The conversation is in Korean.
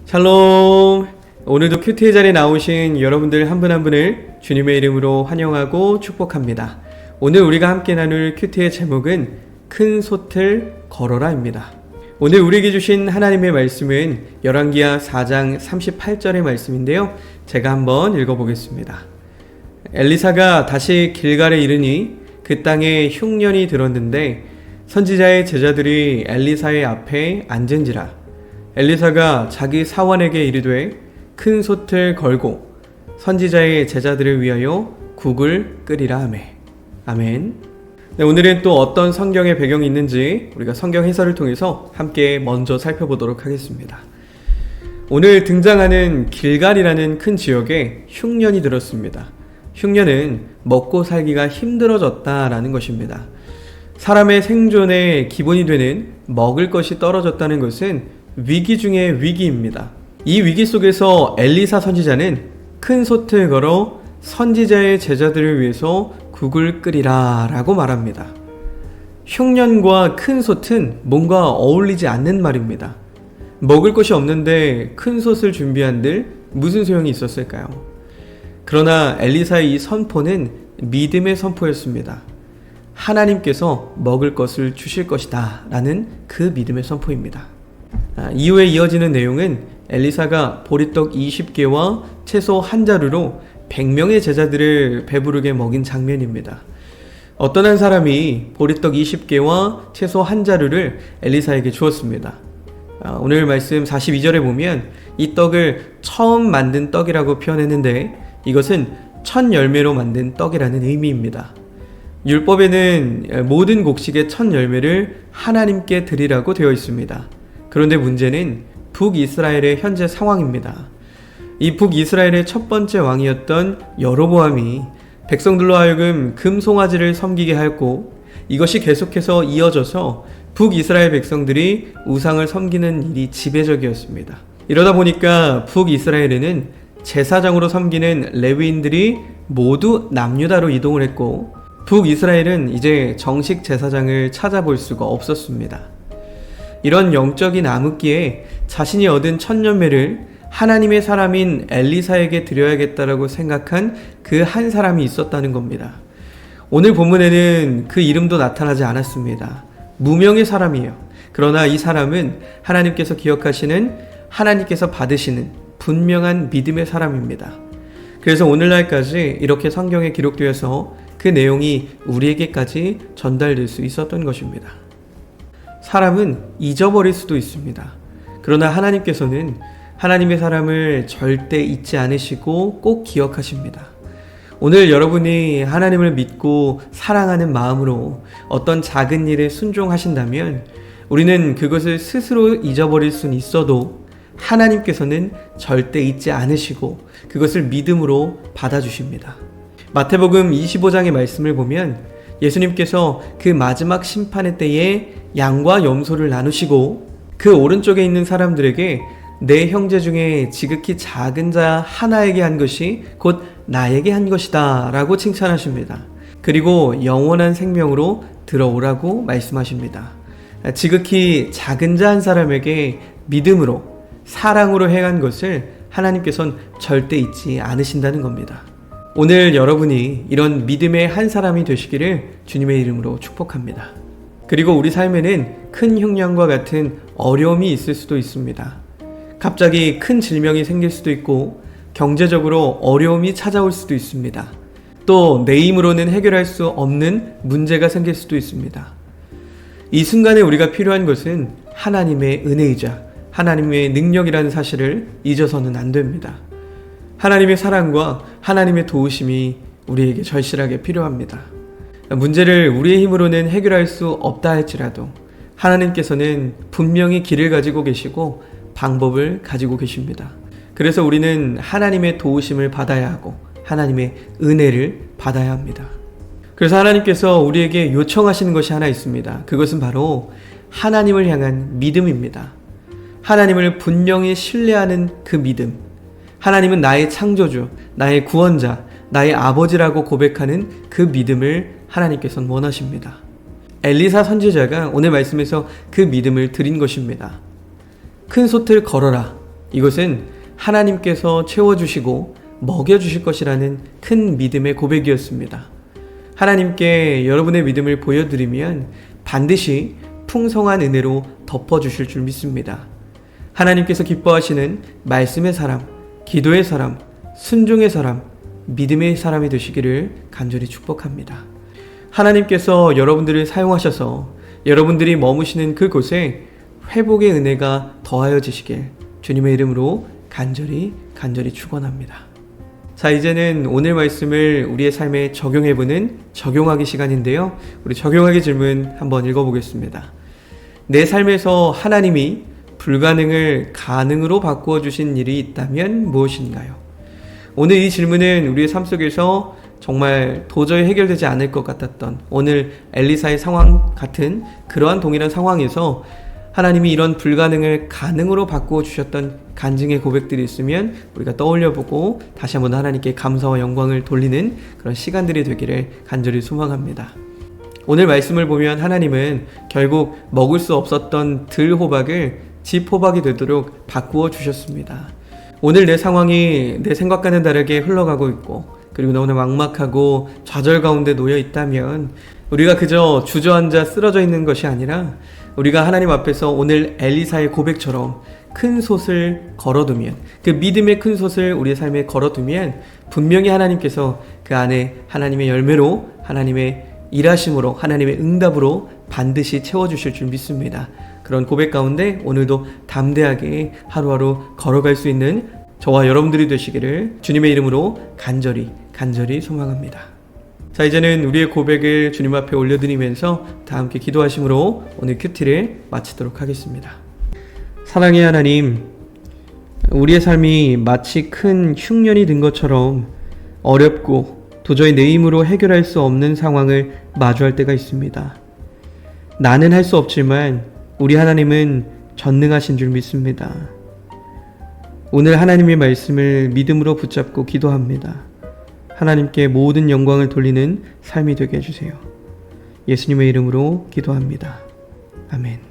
샬롬! 오늘도 큐티의 자리에 나오신 여러분들 한 분 한 분을 주님의 이름으로 환영하고 축복합니다. 오늘 우리가 함께 나눌 큐티의 제목은 큰 솥을 걸어라입니다. 오늘 우리에게 주신 하나님의 말씀은 열왕기하 4장 38절의 말씀인데요. 제가 한번 읽어보겠습니다. 엘리사가 다시 길갈에 이르니 그 땅에 흉년이 들었는데 선지자의 제자들이 엘리사의 앞에 앉은지라. 엘리사가 자기 사원에게 이르되 큰 솥을 걸고 선지자의 제자들을 위하여 국을 끓이라 하매. 아멘. 네, 오늘은 또 어떤 성경의 배경이 있는지 우리가 성경 해설을 통해서 함께 먼저 살펴보도록 하겠습니다. 오늘 등장하는 길갈이라는 큰 지역에 흉년이 들었습니다. 흉년은 먹고 살기가 힘들어졌다라는 것입니다. 사람의 생존의 기본이 되는 먹을 것이 떨어졌다는 것은 위기 중의 위기입니다. 이 위기 속에서 엘리사 선지자는 큰 솥을 걸어 선지자의 제자들을 위해서 국을 끓이라 라고 말합니다. 흉년과 큰 솥은 뭔가 어울리지 않는 말입니다. 먹을 것이 없는데 큰 솥을 준비한들 무슨 소용이 있었을까요? 그러나 엘리사의 이 선포는 믿음의 선포였습니다. 하나님께서 먹을 것을 주실 것이다 라는 그 믿음의 선포입니다. 이후에 이어지는 내용은 엘리사가 보리떡 20개와 채소 한 자루로 100명의 제자들을 배부르게 먹인 장면입니다. 어떤 한 사람이 보리떡 20개와 채소 한 자루를 엘리사에게 주었습니다. 오늘 말씀 42절에 보면 이 떡을 처음 만든 떡이라고 표현했는데 이것은 첫 열매로 만든 떡이라는 의미입니다. 율법에는 모든 곡식의 첫 열매를 하나님께 드리라고 되어 있습니다. 그런데 문제는 북이스라엘의 현재 상황입니다. 이 북이스라엘의 첫 번째 왕이었던 여로보암이 백성들로 하여금 금송아지를 섬기게 하였고 이것이 계속해서 이어져서 북이스라엘 백성들이 우상을 섬기는 일이 지배적이었습니다. 이러다 보니까 북이스라엘에는 제사장으로 섬기는 레위인들이 모두 남유다로 이동을 했고 북이스라엘은 이제 정식 제사장을 찾아볼 수가 없었습니다. 이런 영적인 암흑기에 자신이 얻은 첫 열매를 하나님의 사람인 엘리사에게 드려야겠다라고 생각한 그 한 사람이 있었다는 겁니다. 오늘 본문에는 그 이름도 나타나지 않았습니다. 무명의 사람이에요. 그러나 이 사람은 하나님께서 기억하시는, 하나님께서 받으시는 분명한 믿음의 사람입니다. 그래서 오늘날까지 이렇게 성경에 기록되어서 그 내용이 우리에게까지 전달될 수 있었던 것입니다. 사람은 잊어버릴 수도 있습니다. 그러나 하나님께서는 하나님의 사람을 절대 잊지 않으시고 꼭 기억하십니다. 오늘 여러분이 하나님을 믿고 사랑하는 마음으로 어떤 작은 일에 순종하신다면 우리는 그것을 스스로 잊어버릴 수는 있어도 하나님께서는 절대 잊지 않으시고 그것을 믿음으로 받아주십니다. 마태복음 25장의 말씀을 보면 예수님께서 그 마지막 심판의 때에 양과 염소를 나누시고 그 오른쪽에 있는 사람들에게 내 형제 중에 지극히 작은 자 하나에게 한 것이 곧 나에게 한 것이다 라고 칭찬하십니다. 그리고 영원한 생명으로 들어오라고 말씀하십니다. 지극히 작은 자 한 사람에게 믿음으로 사랑으로 행한 것을 하나님께서는 절대 잊지 않으신다는 겁니다. 오늘 여러분이 이런 믿음의 한 사람이 되시기를 주님의 이름으로 축복합니다. 그리고 우리 삶에는 큰 흉년과 같은 어려움이 있을 수도 있습니다. 갑자기 큰 질병이 생길 수도 있고 경제적으로 어려움이 찾아올 수도 있습니다. 또 내 힘으로는 해결할 수 없는 문제가 생길 수도 있습니다. 이 순간에 우리가 필요한 것은 하나님의 은혜이자 하나님의 능력이라는 사실을 잊어서는 안 됩니다. 하나님의 사랑과 하나님의 도우심이 우리에게 절실하게 필요합니다. 문제를 우리의 힘으로는 해결할 수 없다 할지라도 하나님께서는 분명히 길을 가지고 계시고 방법을 가지고 계십니다. 그래서 우리는 하나님의 도우심을 받아야 하고 하나님의 은혜를 받아야 합니다. 그래서 하나님께서 우리에게 요청하시는 것이 하나 있습니다. 그것은 바로 하나님을 향한 믿음입니다. 하나님을 분명히 신뢰하는 그 믿음. 하나님은 나의 창조주, 나의 구원자, 나의 아버지라고 고백하는 그 믿음을 하나님께서는 원하십니다. 엘리사 선지자가 오늘 말씀에서 그 믿음을 드린 것입니다. 큰 솥을 걸어라. 이것은 하나님께서 채워주시고 먹여주실 것이라는 큰 믿음의 고백이었습니다. 하나님께 여러분의 믿음을 보여드리면 반드시 풍성한 은혜로 덮어주실 줄 믿습니다. 하나님께서 기뻐하시는 말씀의 사람, 기도의 사람, 순종의 사람, 믿음의 사람이 되시기를 간절히 축복합니다. 하나님께서 여러분들을 사용하셔서 여러분들이 머무시는 그곳에 회복의 은혜가 더하여지시길 주님의 이름으로 간절히 축원합니다. 자, 이제는 오늘 말씀을 우리의 삶에 적용해보는 적용하기 시간인데요. 우리 적용하기 질문 한번 읽어보겠습니다. 내 삶에서 하나님이 불가능을 가능으로 바꾸어 주신 일이 있다면 무엇인가요? 오늘 이 질문은 우리의 삶 속에서 정말 도저히 해결되지 않을 것 같았던 오늘 엘리사의 상황 같은 그러한 동일한 상황에서 하나님이 이런 불가능을 가능으로 바꾸어 주셨던 간증의 고백들이 있으면 우리가 떠올려보고 다시 한번 하나님께 감사와 영광을 돌리는 그런 시간들이 되기를 간절히 소망합니다. 오늘 말씀을 보면 하나님은 결국 먹을 수 없었던 들호박을 집호박이 되도록 바꾸어 주셨습니다. 오늘 내 상황이 내 생각과는 다르게 흘러가고 있고 그리고 너무나 막막하고 좌절 가운데 놓여 있다면 우리가 그저 주저앉아 쓰러져 있는 것이 아니라 우리가 하나님 앞에서 오늘 엘리사의 고백처럼 큰 솥을 걸어두면, 그 믿음의 큰 솥을 우리의 삶에 걸어두면 분명히 하나님께서 그 안에 하나님의 열매로, 하나님의 일하심으로, 하나님의 응답으로 반드시 채워주실 줄 믿습니다. 그런 고백 가운데 오늘도 담대하게 하루하루 걸어갈 수 있는 저와 여러분들이 되시기를 주님의 이름으로 간절히 소망합니다. 자, 이제는 우리의 고백을 주님 앞에 올려드리면서 다 함께 기도하심으로 오늘 큐티를 마치도록 하겠습니다. 사랑의 하나님, 우리의 삶이 마치 큰 흉년이 든 것처럼 어렵고 도저히 내 힘으로 해결할 수 없는 상황을 마주할 때가 있습니다. 나는 할 수 없지만 우리 하나님은 전능하신 줄 믿습니다. 오늘 하나님의 말씀을 믿음으로 붙잡고 기도합니다. 하나님께 모든 영광을 돌리는 삶이 되게 해주세요. 예수님의 이름으로 기도합니다. 아멘.